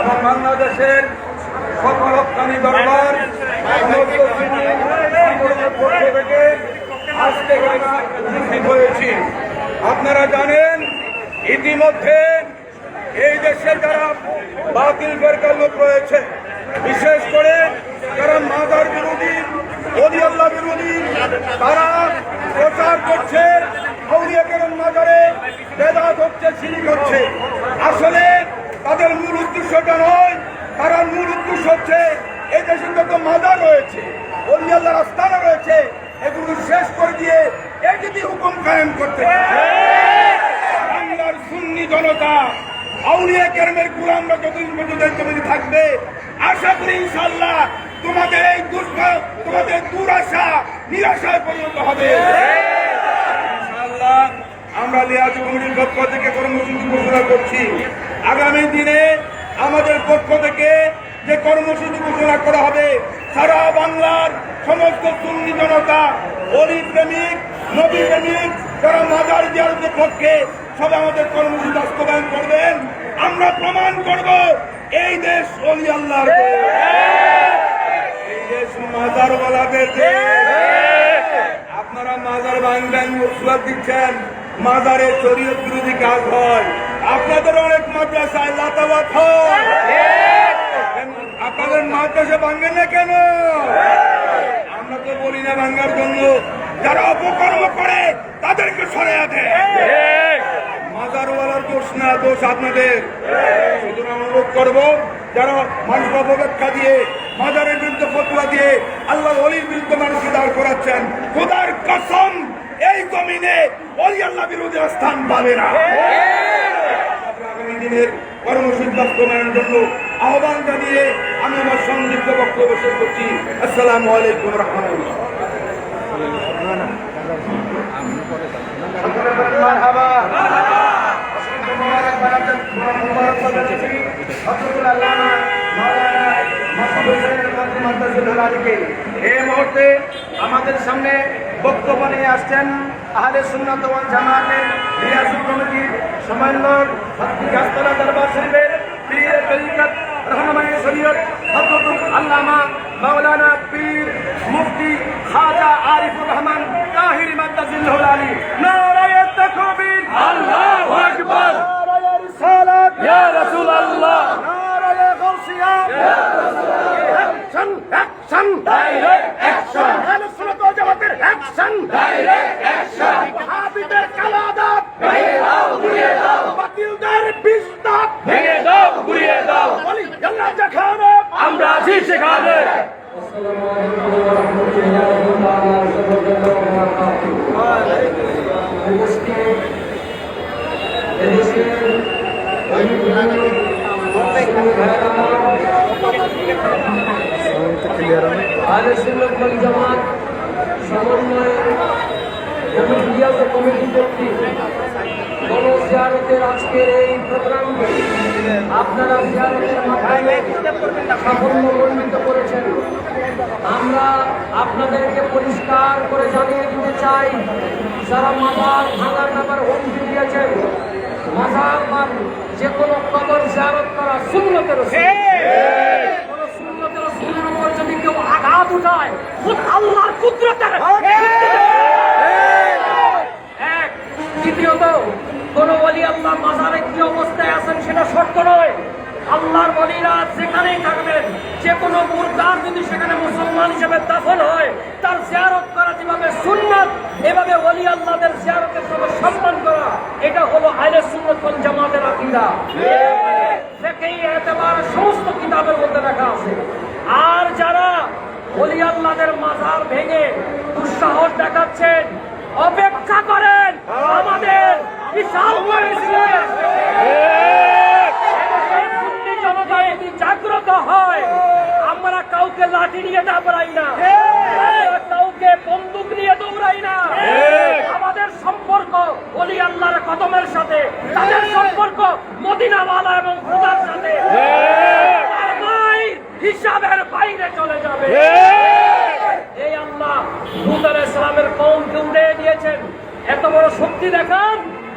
এবং বাংলাদেশের সকল হক্কানি দরবার পক্ষ থেকে আজকে উপস্থিত হয়েছি। আপনারা জানেন ইতিমধ্যে এই দেশে যারা বাতিল ফেরকার লোক রয়েছে, বিশেষ করে যারা মাজার বিরোধী, ওলি আল্লাহ বিরোধী, তারা প্রচার করছে আউলিয়া কেরাম মাজারে বেদাত হচ্ছে, শিরক হচ্ছে। আসলে তাদের মূল উদ্দেশ্যটা নয়, তার মূল উদ্দেশ্য হচ্ছে এই দেশে যত মাজার রয়েছে, ওলি আল্লাহর আস্তানা রয়েছে, এগুলো শেষ করে দিয়ে একটি হুকুম কায়েম করতে। বাংলার সুন্নি জনতা আউলিয়া কেরামের গোলামরা যতদিন পর্যন্ত থাকবে, আশা করি ইনশাআল্লাহ তোমাদের এই তোমাদের দুরাশা নিরাশায় পরিণত হবে। ইনশাআল্লাহ আমরা লিয়াজ কমিটির পক্ষ থেকে কর্মসূচি ঘোষণা করছি। আগামী দিনে আমাদের পক্ষ থেকে যে কর্মসূচি ঘোষণা করা হবে, সারা বাংলার সমস্ত সুন্নি জনতা, ওলি প্রেমিক, নবী প্রেমিক, যারা মাজার জিয়ারতের পক্ষে সবাই আমাদের কর্মসূচি বাস্তবায়ন করবেন। আমরা প্রমাণ করব এই দেশ ওলি আল্লাহর, এই দেশ মাজারওয়ালাদের দেশ। আপনারা মাজার ভাঙবেন, উসওয়াত দিচ্ছেন, মাজারে শরীয়ত বিরোধী কাজ হয়। আপনাদের অনেক মাদ্রাসায় লাতাবাত হয়, আপনাদের মাদ্রাসা ভাঙেন না কেন? আমরা তো বলি না ভাঙার জন্য, যারা অপকর্ম করে তাদেরকে সরিয়ে দেয়। মাজারওয়ালার দোষ না, দোষ আপনাদের। সুতরাং অনুরোধ করবো, যারা মানুষ অপব্যাখ্যা দিয়ে, মাজারের বিরুদ্ধে ফতোয়া দিয়ে আল্লাহ ওলির বিরুদ্ধে মানুষকে দাঁড় করাচ্ছেন, খোদার কসম এই জমিনে ওলি আল্লাহ বিরোধী স্থান পাবে না। আগামী দিনের কর্মসূচি বাস্তবায়নের জন্য আহ্বান জানিয়ে আমি আমার সংক্ষিপ্ত বক্তব্য শেষ করছি। আসসালামু আলাইকুম রাহমাতুল্লাহ। এই মুহূর্তে আমাদের সামনে বক্তব্য নিয়ে আসছেন আহলে সুন্নাত ওয়াল জামাতের রিয়াজুল কমিটির সমন্বয়ক গাছতলা দরবার শরীফের পীর তরিকত রহনুমায়ে শরীয়ত হযরতুল আল্লামা মাওলানা পীর মুফতি খাজা আরিফুর রহমান তাহিরি মাদ্দাজিল্লাহুল আলী। নারায়ে তাকবীর, আল্লাহু আকবার। নারায়ে রিসালাত, ইয়া রাসূলুল্লাহ। নারায়ে গাউসিয়া, ইয়া রাসূলুল্লাহ। Action, action, direct action. আহলে সুন্নাত ওয়াল জামাতের অ্যাকশন, ডাইরেক্ট অ্যাকশন। ওয়াহাবিদের কালাদাত ভেঙে দাও, গুড়িয়ে দাও। বাতিলদের বিস্তার ভেঙে দাও, গুড়িয়ে দাও। ওলি আল্লাহ যেখানে, আমরা আছি সেখানে। আসসালামু আলাইকুম ওয়া রাহমাতুল্লাহি ওয়া বারাকাতুহু। আহলে সুন্নাত ওয়াল জামাত সমন্বয়ে কমিটি কর্তৃক গণজিয়ারতের আজকের এই প্রোগ্রামকে আপনারা জিয়ারতের মাধ্যমে সাফল্যমণ্ডিত করেছেন। আমরা আপনাদেরকে পরিষ্কার করে জানিয়ে দিতে চাই, যারা মাজার ভাঙার ব্যাপারে হুমকি দিয়েছেন, মাজার বা যে কোনো কবর জিয়ারত করা সুন্নতের কোন সুন্নতের রাসূলের উপর যদি কেউ আঘাত উঠায়, আল্লাহর কুদরতের। এক, দ্বিতীয়ত কোন ওলি আল্লাহ মাজারে কি অবস্থায় আছেন সেটা শর্ত নয়। আল্লাহর ওলিরা যেখানেই থাকবেন, যে কোনো মুরতাদ যদি সেখানে মুসলমান হিসেবে দাফন হয়, তার জিয়ারত করা যেভাবে সুন্নাত, এভাবে ওলি আল্লাহদের জিয়ারতের সঙ্গে সম্মান করা, এটা হলো আহলে সুন্নাত ওয়াল জামাতের আকীদা। ফিকহি এতবার সমস্ত কিতাবের মধ্যে লেখা আছে। আর যারা ওলি আল্লাহদের মাজার ভেঙে দুঃসাহস দেখাচ্ছেন, অপেক্ষা করেন, আমাদের বিশাল জনতা যদি জাগ্রত হয়, আমরা কাউকে লাঠি নিয়ে দাঁড়াই না, কাউকে আজকে বন্দুক নিয়ে দৌড়াই না। আমাদের সম্পর্ক ওলি আল্লাহর কদমের সাথে, তাদের সম্পর্ক মদিনাওয়ালা এবং খোদার সাথে। আর ভাই হিসাবের বাইরে চলে যাবে। এই আল্লাহ লূত আলাইহিস সালামের কওমকে উড়িয়ে দিয়েছেন। এত বড় শক্তি দেখান।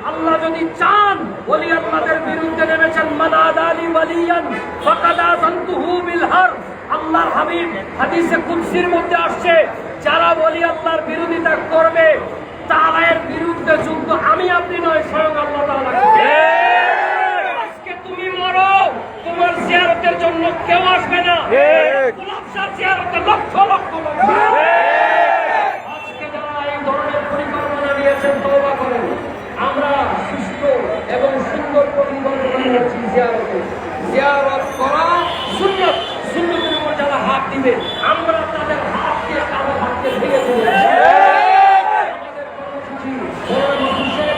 আল্লাহ যদি চান, ওলি আল্লাহদের বিরুদ্ধে নেমেছেন, মান আদালি ওয়ালিয়ান ফাকাদ আযানতুহু বিল হারব। আল্লাহর হাবিব হাদিসে কুদসির মধ্যে আসছে, যারা ওলি আল্লাহর বিরোধিতা করবে তাদের বিরুদ্ধে যুদ্ধ আমি আপনি নয়, স্বয়ং আল্লাহ তাআলা করবে। আজকে তুমি মরো, তোমার জিয়ারতের জন্য কেউ আসবে না। গোলাপ শাহ জিয়ারতে লক্ষ লক্ষ লোক। আজকে যারা এই ধরনের পরিকল্পনা নিয়েছেন, তওবা করেন। আমরা সুস্থ এবং সুন্দর পরিকল্পনা নিয়েছি জিয়ারতে। জিয়ারত করা সুন্নত, সুন্নতের উপর যারা হাত দিবে আমরা তাদের হাতকে কারো হাতকে ভেঙে ফেলবো। আমাদের কর্মসূচি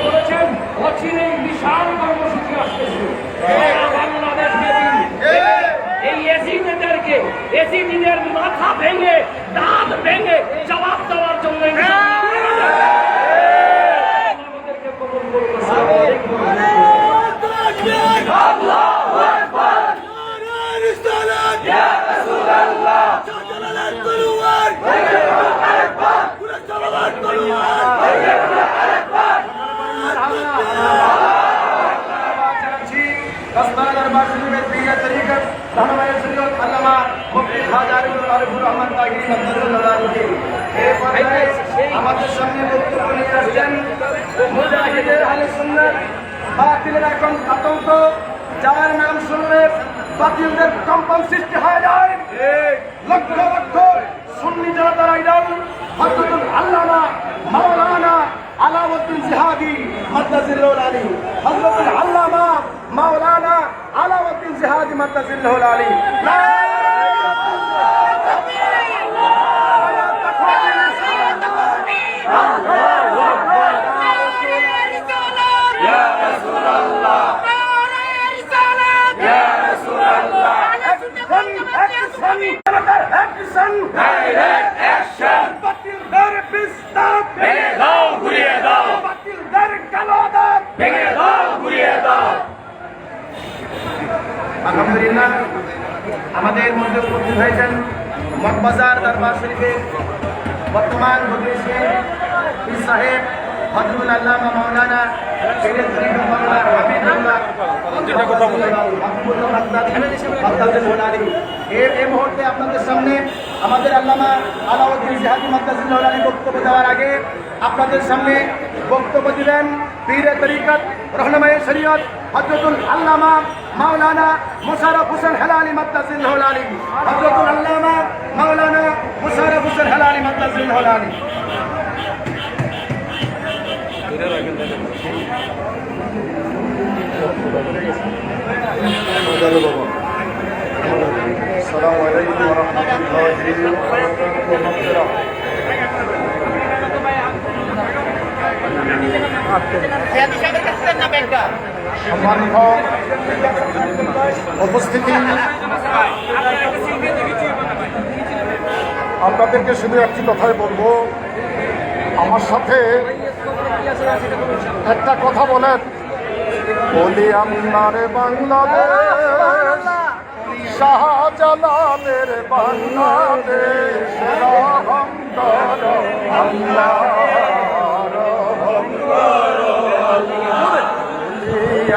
বলেছেন, অচিরেই বিশাল কর্মসূচি আসতেছে। বাংলাদেশ এই এজিদেরকে, এজিদের মাথা ভেঙে দাঁত ভেঙে জবাব দেওয়ার জন্য আমাদেরকে কবুল করুন। আমাদের সামনে বক্তব্য নিয়ে আসছেন মুজাহিদের আহলে সুন্নাত। বাতিলের এখন আতঙ্ক, যার নাম শুনলে বাতিলদের কম্পন সৃষ্টি হয়ে যায়। লক্ষ লক্ষ সুন্নি জনতার আইডল হযরতুল আল্লামা মাওলানা আলাউদ্দিন জিহাদি মাদ্দাজিল্লাহুল আলী, হযরতুল আল্লামা মাওলানা আলাউদ্দিন জিহাদি মাদ্দাজিল্লাহুল আলী। আলহামদুলিল্লাহ, আমাদের মধ্যে উপস্থিত হয়েছেন মগবাজার দরবার শরীফের বর্তমান মুফতি পীর সাহেব হযরতুল আল্লামা মাওলানা সৈয়দ শরীফুল বাংলা হাফিজুল্লাহ এই মুহূর্তে আপনাদের সামনে আমাদের আল্লামা আলাউদ্দিন জিহাদি মাদ্দাজিল্লাহুল আলী বক্তব্য দেওয়ার আগে আপনাদের সামনে বক্তব্য দিবেন পীরে তরিকত রহনুমায়ে শরীয়ত হযরতুল আল্লামা মাওলানা মুশাররফ হোসেন হেলালি মাদ্দাজিল্লাহুল আলী। হযরতুল আল্লামা মাওলানা মুশাররফ হোসেন হেলালি মাদ্দাজিল্লাহুল আলী। আসসালামু আলাইকুম ওয়া রাহমাতুল্লাহি ওয়া বারাকাতুহু। সম্মানিত উপস্থিতি, আপনাদেরকে শুধু একটি কথাই বলবো, আমার সাথে একটা কথা বলেন। বলি আমার বাংলাদেশ, শাহজালালের বাংলাদেশ, রহম করো আল্লাহ, রহম করো আল্লাহ।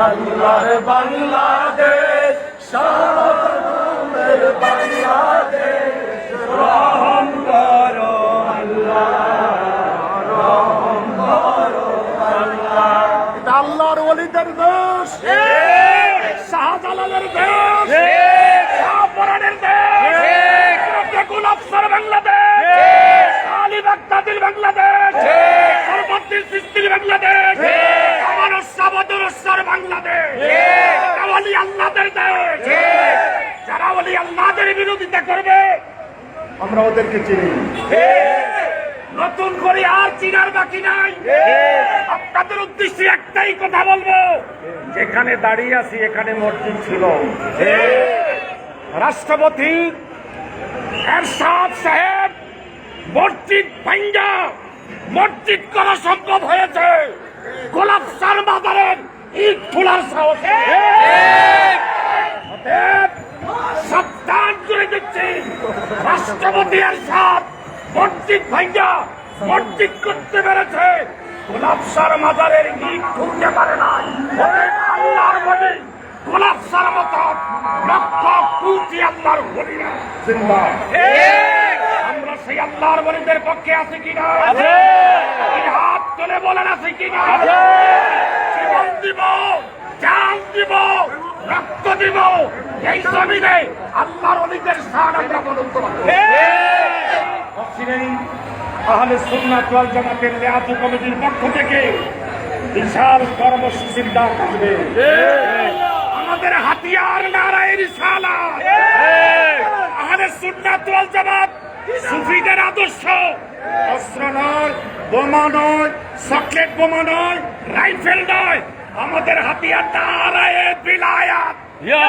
আল্লাহর বাংলাদেশ, শাহজালালের বাংলাদেশ, রহম করো আল্লাহ, রহম করো আল্লাহ। এটা আল্লাহর ওলিদের দেশ, শাহজালালের দেশ, শাহপরানের দেশ, দেখুন আফসার বাংলাদেশ, আলী বাগদাদির বাংলাদেশ, সরবদ্দিন চিশতির বাংলাদেশ, আমার সাবদুরসর বাংলাদেশ, ওলি আল্লাহদের দেশ। যারা ওলি আল্লাহদের বিরোধিতা করবে আমরা ওদেরকে চিনি, নতুন করে আর চিনার বাকি নাই। আপনাদের উদ্দেশ্যে একটাই কথা বলবো, যেখানে দাঁড়িয়ে আছি এখানে মসজিদ ছিল, রাষ্ট্রপতি এরশাদ সাহেব মসজিদ ভাঙ্গা মসজিদ করা সম্ভব হয়েছে গোলাপ শাহ মাজারের ইট খোলার সাহসে। অতএব সাবধান করে দিচ্ছি, রাষ্ট্রপতি এরশাদ মসজিদ ভাঙ্গা মসজিদ করতে পেরেছে, গোলাপ শাহ মাজারের ইট খুলতে পারে নাই। অতএব আল্লাহর বলি গোলাপ শাহ মতো লক্ষ কোটি আল্লাহর বলিরা জিন্দাবাদ। আমরা সেই আল্লাহর বলিদের পক্ষে আছি কিনা? হাত তুলে বলেন আছি কিনা? জীবন দিব, জান দিব, রক্ত দিব, এই জমিনে আল্লাহর বলিদের স্থান আমরা বলতে পারবো। আহলে সুন্নাত ওয়াল জামাতের লিয়াজু কমিটির পক্ষ থেকে বিশাল কর্মসূচির ডাক আসবে। আমাদের হাতিয়ার নারায়ে রিসালাত, আহলে সুন্নাত ওয়াল জামাত সুফিদের আদর্শ, অস্ত্র নয়, বোমা নয়, চকলেট বোমা নয়, রাইফেল নয়, আমাদের হাতিয়ার নারায়ে বিলায়াত। ইয়া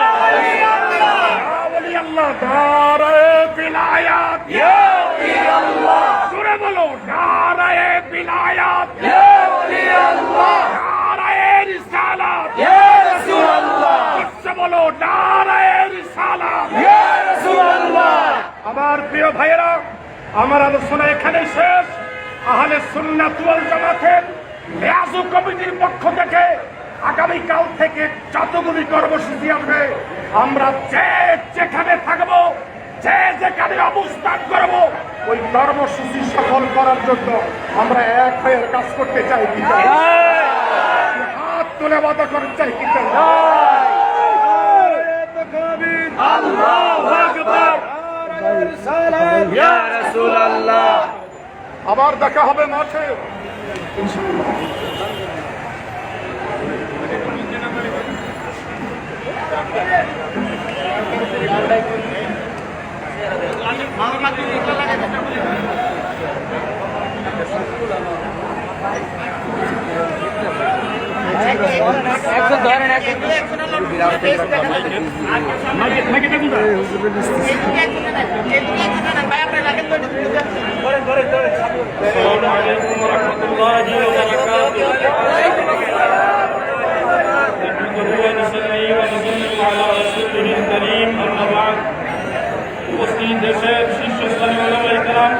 ওলি আল্লাহ, নারায়ে বিলায়াত। ইয়া ওলি আল্লাহ, জোরে বলো নারায়ে বিলায়াত। ইয়া ওলি আল্লাহ, নারায়ে রিসালাত। ইয়া রাসূলুল্লাহ, উচ্চে বলো নারায়ে রিসালাত। ইয়া রাসূলুল্লাহ। আমার প্রিয় ভাইয়েরা, আমার আলোচনা এখানেই শেষ। আহলে সুন্নাত ওয়াল জামাতের লিয়াজু কমিটির পক্ষ থেকে আগামীকাল থেকে যতগুলি কর্মসূচি আসবে, আমরা যেখানে থাকবো, যেখানে অবস্থান করব, ওই কর্মসূচি সফল করার জন্য আমরা এক হয়ে কাজ করতে চাই কি চাই? হাত তুলে বাধা করতে চাই কি চাই? আল্লাহু আকবার, ইয়া রাসূলুল্লাহ। আবার দেখা হবে মাঠে। উপস্থিত দেশের শীর্ষস্থানীয় ওলামায়ে কেরাম,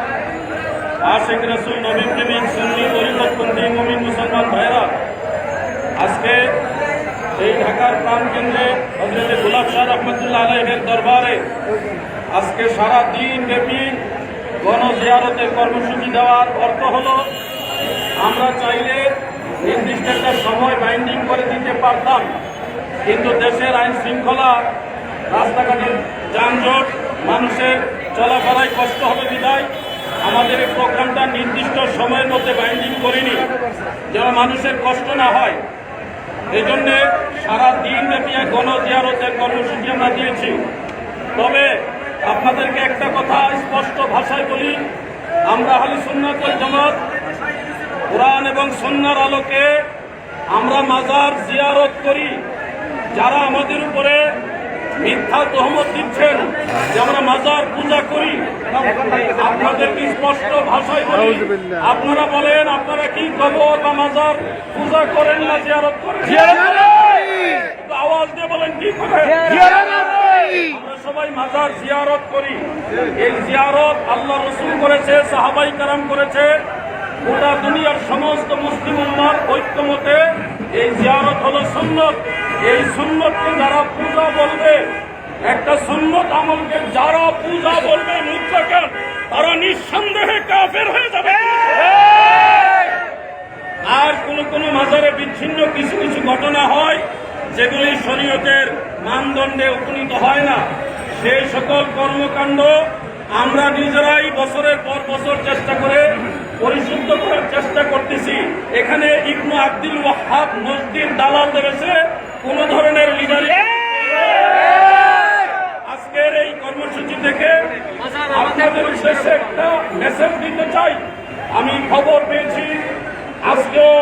আশিক রাসূল, নবী প্রেমিক, সুন্নি তরিকতপন্থী মুমিন মুসলমান ভাইয়েরা, আজকে এই ঢাকার প্রাণকেন্দ্রে হযরত গোলাপ শাহ রহমতুল্লাহ আলাইহির দরবারে আজকে সারা দিন ব্যাপী গণজিয়ারতের কর্মসূচি দেওয়ার অর্থ হলো, আমরা চাইলে নির্দিষ্ট একটা সময় বাইন্ডিং করে দিতে পারতাম, কিন্তু দেশের আইন শৃঙ্খলা, রাস্তাঘাটের যানজট, মানুষের চলাফেরায় কষ্ট হবে বিধায় আমাদের এই প্রোগ্রামটা নির্দিষ্ট সময়ের মধ্যে বাইন্ডিং করিনি, যেন মানুষের কষ্ট না হয়। এই জন্যে সারা দিন ব্যাপী গণজিয়ারতের কর্মসূচি আমরা দিয়েছি। তবে আপনাদেরকে একটা কথা স্পষ্ট ভাষায় বলি, আমরা আহলে সুন্নাত ওয়াল জামাত কোরআন এবং সুন্নাহর আলোকে আমরা মাজার জিয়ারত করি। যারা আমাদের উপরে মিথ্যা তহমত দিচ্ছেন যে আমরা মাজার পূজা করি, আপনাদেরকে স্পষ্ট ভাষায় বলি, আপনারা বলেন আপনারা কি কবর বা মাজার পূজা করেন না জিয়ারত করেন? আওয়াজ দিয়ে বলেন কি করেন? আমরা সবাই মাজার জিয়ারত করি। এই জিয়ারত আল্লাহ রাসূল করেছে, সাহাবায়ে কেরাম করেছে, গোটা দুনিয়ার সমস্ত মুসলিম উম্মাহর ঐক্যমতে এই জিয়ারত হলো সুন্নত। এই সুন্নতকে যারা পূজা বলবে, একটা সুন্নত আমলকে যারা পূজা বলবে মুতলাকান, তারা নিঃসন্দেহে কাফের হয়ে যাবে। আর কোন মাজারে বিচ্ছিন্ন কিছু কিছু ঘটনা হয় যেগুলি শরীয়তের মানদণ্ডে উপনীত হয় না, সেই সকল কর্মকাণ্ড আমরা নিজেরাই বছরের পর বছর চেষ্টা করে পরিশুদ্ধ করার চেষ্টা করতেছি। এখানে ইবনু আব্দুল ওয়াহ্হাব মসজিদ দালাল দেবেছে কোন ধরনের লিডারি। আজকের এই কর্মসূচি থেকে আপনাদের উদ্দেশ্যে একটা মেসেজ দিতে চাই। আমি খবর পেয়েছি আজকেও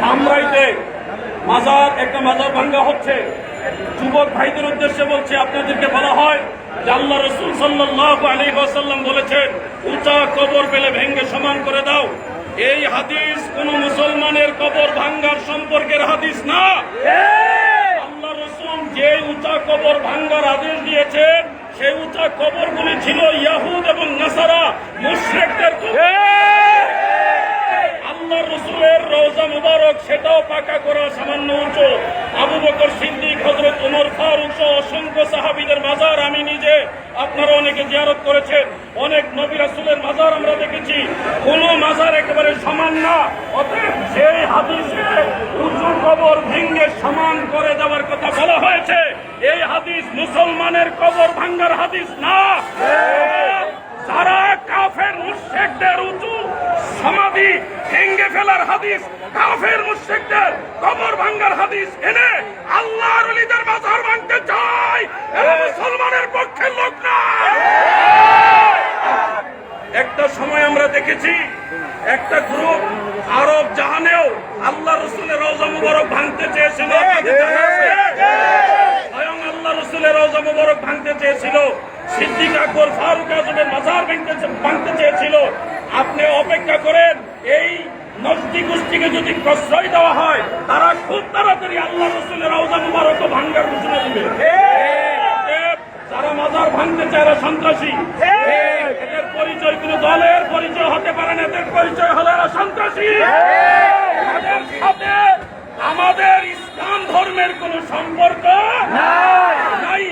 ধামরাইতে একটা মাজার ভাঙ্গা হচ্ছে। যুবক ভাইদের উদ্দেশ্যে বলছি, আপনাদেরকে বলা হয় যে আল্লাহ রাসূল সাল্লাল্লাহু আলাইহি ওয়াসাল্লাম বলেছেন, উঁচা কবর পেলে ভেঙে সমান করে দাও। এই হাদিস কোন মুসলমানের কবর ভাঙ্গার সম্পর্কের হাদিস না। আল্লাহ রাসূল যে উঁচা কবর ভাঙ্গার আদেশ দিয়েছেন, সেই উঁচা কবরগুলি ছিল ইয়াহুদ এবং নাসারা মুশরিকদের কবর। আল্লাহ রাসূলের রওজা মুবারক সেটাও পাকা করা সামান্য উঁচু। আবু বকর সিদ্দিক, হযরত ওমর ফারুক সহ অসংখ্য সাহাবীদের মাজার আমি নিজে, আপনারা অনেকে জিয়ারত করেছেন, অনেক নবী রাসূলের মাজার আমরা দেখেছি, কোন মাজার একেবারে সমান না। অতএব সেই হাদিসে উঁচু কবর ভেঙে সমান করে দেওয়ার কথা বলা হয়েছে, এই হাদিস মুসলমানের কবর ভাঙ্গার হাদিস না। যারা কাফের মুশরিকদের উঁচু সমাধি ভেঙে ফেলার হাদিস, কাফের মুশরিকদের কবর ভাঙ্গার হাদিস এনে আল্লাহর ওলিদের মাজার ভাঙতে চায়, এরা মুসলমানের পক্ষের লোক না। একটা সময় আমরা দেখেছি একটা গ্রুপ আরব জাহানেও আল্লাহ রাসূলের রওজা মুবারক ভাঙতে চেয়েছিল। স্বয়ং আল্লাহ রাসূলের রওজা মুবারক ভাঙতে চেয়েছিল, সিদ্দিক আকবর ফারুক আজমের মাজার ভাঙতে চেয়েছিল। আপনি অপেক্ষা করেন, এই নজদি গোষ্ঠীকে যদি প্রশ্রয় দেওয়া হয়, তারা খুব তাড়াতাড়ি আল্লাহ রাসূলের রওজা মুবারক ভাঙার ঘোষণা দিবে। যারা মাজার ভাঙতে চায় এরা সন্ত্রাসী। এদের পরিচয় কোন দলের পরিচয় হতে পারে না, এদের পরিচয় হলো এরা সন্ত্রাসী। এদের সাথে আমাদের ইসলাম ধর্মের কোন সম্পর্ক নাই।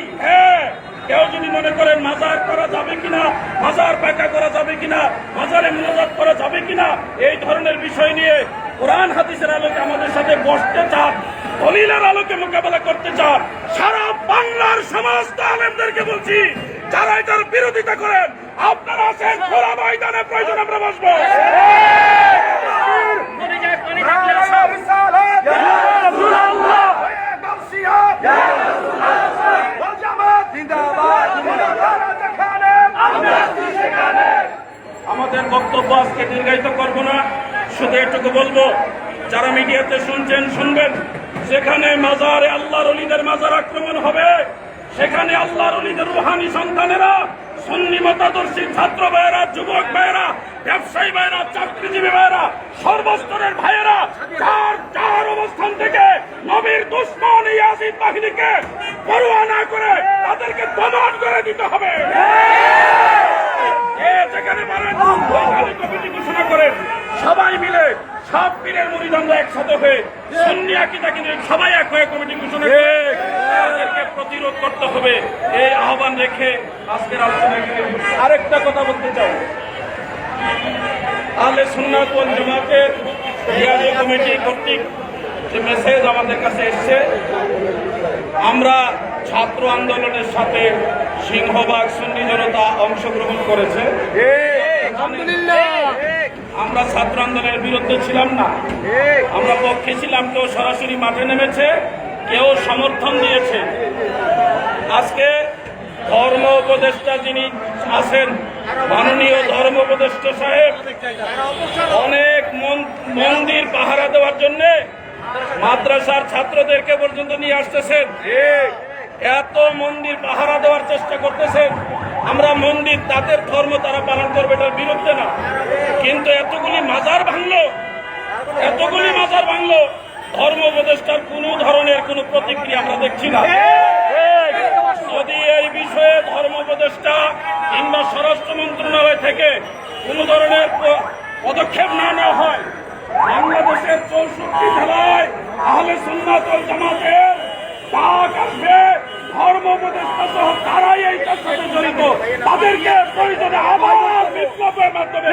কেউ যদি মনে করেন মাজার করা যাবে কিনা, মাজার পাকা করা যাবে কিনা, মাজারে মুনাজাত করা যাবে কিনা, এই ধরনের বিষয় নিয়ে কোরআন হাদিসের আলোকে আমাদের সাথে বসতে চান, দলিলের আলোকে মোকাবেলা করতে চান, সারা বাংলার সমস্ত আলেমদেরকে বলছি, যারা এটার বিরোধিতা করেন, আপনারা আছেন খোলা ময়দানে, প্রয়োজন আমরা বসবো। আমাদের বক্তব্য আজকে দীর্ঘায়িত করব না, শুধু এটুকু বলবো, যারা মিডিয়াতে শুনছেন শুনবেন, যেখানে মাজারে আল্লাহর ওলিদের মাজার আক্রমণ হবে, সেখানে আল্লাহর ওলিদের রুহানি সন্তানেরা, সুন্নি মতাদর্শী ছাত্র ভাইয়েরা, যুবক ভাইয়েরা, ব্যবসায়ী ভাইয়েরা, চাকরিজীবী ভাইয়েরা, সর্বস্তরের ভাইয়েরা, যার অবস্থান থেকে নবীর দুশমন ইয়াজিদ বাহিনীকে পরোয়া না করে তাদেরকে দমন করে দিতে হবে। যেখানে পারেন ওইখানে কমিটি ঘোষণা করেন, সবাই মিলে সব পীরের মুরিদানরা একসাথে হয়ে সুন্নি আকীদা কিন্তু সবাই এক হয়ে কমিটি ঘোষণা করে তাদেরকে প্রতিরোধ করতে হবে। এই আহ্বান রেখে আজকের আলোচনা আরেকটা কথা বলতে চাই। আহলে সুন্নাত ওয়াল জামাতের রিয়াজী কমিটি কর্তৃক যে মেসেজ আমাদের কাছে এসেছে, আমরা ছাত্র আন্দোলনের সাথে সিংহভাগ সুন্নি জনতা অংশগ্রহণ করেছে। আমরা ছাত্র আন্দোলনের বিরুদ্ধে ছিলাম না, আমরা পক্ষে ছিলাম। কেউ সরাসরি মাঠে নেমেছে, কেউ সমর্থন দিয়েছে। আজকে ধর্ম উপদেষ্টা যিনি আছেন, মাননীয় ধর্ম উপদেষ্টা সাহেব, অনেক মন্দির পাহারা দেওয়ার জন্য মাদ্রাসার ছাত্রদেরকে পর্যন্ত নিয়ে আসতেছেন, এত মন্দির পাহারা দেওয়ার চেষ্টা করতেছেন। আমরা মন্দির, তাদের ধর্ম তারা পালন করবে, এটার বিরুদ্ধে না, কিন্তু এতগুলি মাজার ভাঙলো, ধর্ম উপদেষ্টার কোন ধরনের কোন প্রতিক্রিয়া আমরা দেখছি না। যদি এই বিষয়ে ধর্ম উপদেষ্টা কিংবা স্বরাষ্ট্র মন্ত্রণালয় থেকে কোন ধরনের পদক্ষেপ না নেওয়া হয়, বাংলাদেশের 64 জেলায় আহলে সুন্নাত ওয়াল জামাতের ডাক আসবে। ধর্ম উপদেষ্টা সহ তারাই এইটার সাথে জড়িত, তাদেরকে প্রয়োজনে আবার বিপ্লবের মাধ্যমে